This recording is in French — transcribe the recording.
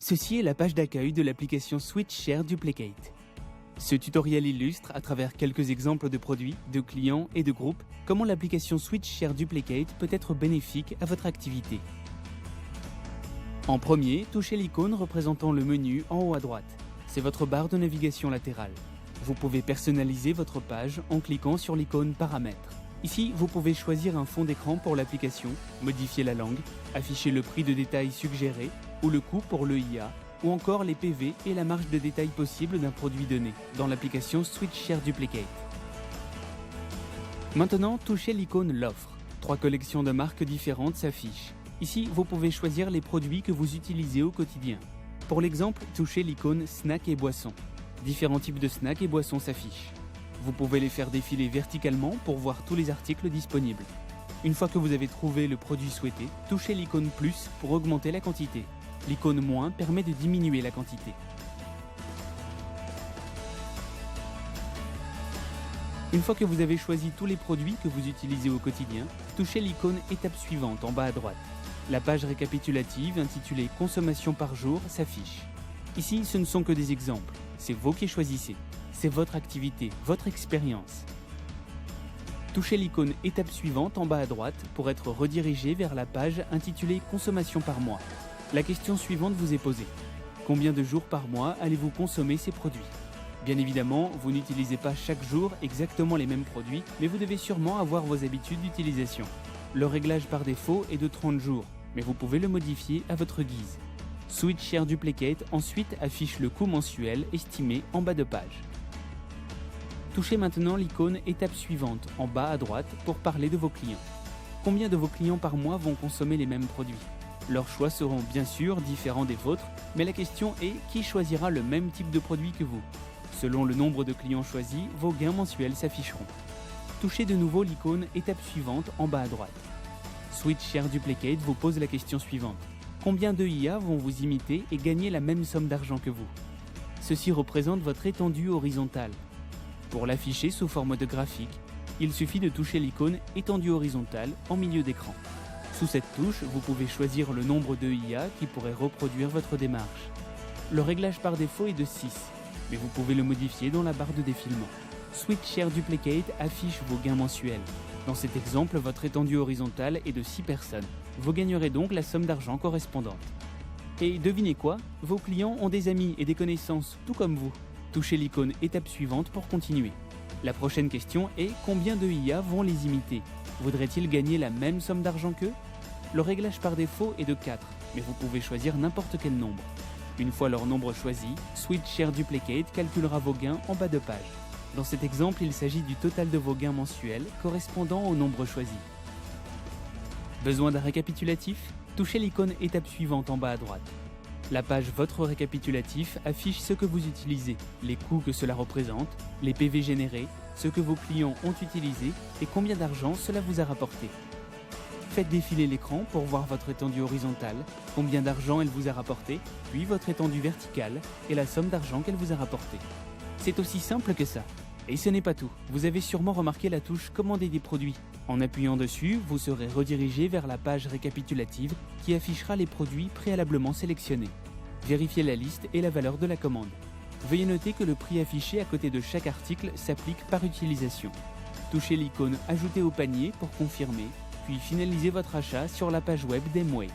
Ceci est la page d'accueil de l'application SwitchShare Duplicate. Ce tutoriel illustre, à travers quelques exemples de produits, de clients et de groupes, comment l'application SwitchShare Duplicate peut être bénéfique à votre activité. En premier, touchez l'icône représentant le menu en haut à droite. C'est votre barre de navigation latérale. Vous pouvez personnaliser votre page en cliquant sur l'icône Paramètres. Ici, vous pouvez choisir un fond d'écran pour l'application, modifier la langue, afficher le prix de détail suggéré ou le coût pour l'EIA, ou encore les PV et la marge de détail possible d'un produit donné dans l'application SwitchShare Duplicate. Maintenant, touchez l'icône L'offre. 3 collections de marques différentes s'affichent. Ici, vous pouvez choisir les produits que vous utilisez au quotidien. Pour l'exemple, touchez l'icône Snacks et boissons. Différents types de snacks et boissons s'affichent. Vous pouvez les faire défiler verticalement pour voir tous les articles disponibles. Une fois que vous avez trouvé le produit souhaité, touchez l'icône Plus pour augmenter la quantité. L'icône Moins permet de diminuer la quantité. Une fois que vous avez choisi tous les produits que vous utilisez au quotidien, touchez l'icône Étape suivante en bas à droite. La page récapitulative intitulée Consommation par jour s'affiche. Ici, ce ne sont que des exemples. C'est vous qui choisissez. C'est votre activité, votre expérience. Touchez l'icône Étape suivante en bas à droite pour être redirigé vers la page intitulée Consommation par mois. La question suivante vous est posée. Combien de jours par mois allez-vous consommer ces produits ? Bien évidemment, vous n'utilisez pas chaque jour exactement les mêmes produits, mais vous devez sûrement avoir vos habitudes d'utilisation. Le réglage par défaut est de 30 jours, mais vous pouvez le modifier à votre guise. SwitchShare Duplicate ensuite affiche le coût mensuel estimé en bas de page. Touchez maintenant l'icône Étape suivante en bas à droite pour parler de vos clients. Combien de vos clients par mois vont consommer les mêmes produits ? Leurs choix seront bien sûr différents des vôtres, mais la question est qui choisira le même type de produit que vous ? Selon le nombre de clients choisis, vos gains mensuels s'afficheront. Touchez de nouveau l'icône Étape suivante en bas à droite. SwitchShare Duplicate vous pose la question suivante. Combien d'EIA vont vous imiter et gagner la même somme d'argent que vous ? Ceci représente votre étendue horizontale. Pour l'afficher sous forme de graphique, il suffit de toucher l'icône Étendue horizontale en milieu d'écran. Sous cette touche, vous pouvez choisir le nombre d'EIA qui pourrait reproduire votre démarche. Le réglage par défaut est de 6, mais vous pouvez le modifier dans la barre de défilement. SwitchShare Duplicate affiche vos gains mensuels. Dans cet exemple, votre étendue horizontale est de 6 personnes. Vous gagnerez donc la somme d'argent correspondante. Et devinez quoi ? Vos clients ont des amis et des connaissances, tout comme vous. Touchez l'icône Étape suivante pour continuer. La prochaine question est combien d'EIA vont les imiter ? Voudraient-ils gagner la même somme d'argent qu'eux ? Le réglage par défaut est de 4, mais vous pouvez choisir n'importe quel nombre. Une fois leur nombre choisi, SwitchShare Duplicate calculera vos gains en bas de page. Dans cet exemple, il s'agit du total de vos gains mensuels correspondant au nombre choisi. Besoin d'un récapitulatif ? Touchez l'icône Étape suivante en bas à droite. La page Votre récapitulatif affiche ce que vous utilisez, les coûts que cela représente, les PV générés, ce que vos clients ont utilisé et combien d'argent cela vous a rapporté. Faites défiler l'écran pour voir votre étendue horizontale, combien d'argent elle vous a rapporté, puis votre étendue verticale et la somme d'argent qu'elle vous a rapporté. C'est aussi simple que ça. Et ce n'est pas tout. Vous avez sûrement remarqué la touche Commander des produits. En appuyant dessus, vous serez redirigé vers la page récapitulative qui affichera les produits préalablement sélectionnés. Vérifiez la liste et la valeur de la commande. Veuillez noter que le prix affiché à côté de chaque article s'applique par utilisation. Touchez l'icône Ajouter au panier pour confirmer, puis finalisez votre achat sur la page web d'Amway.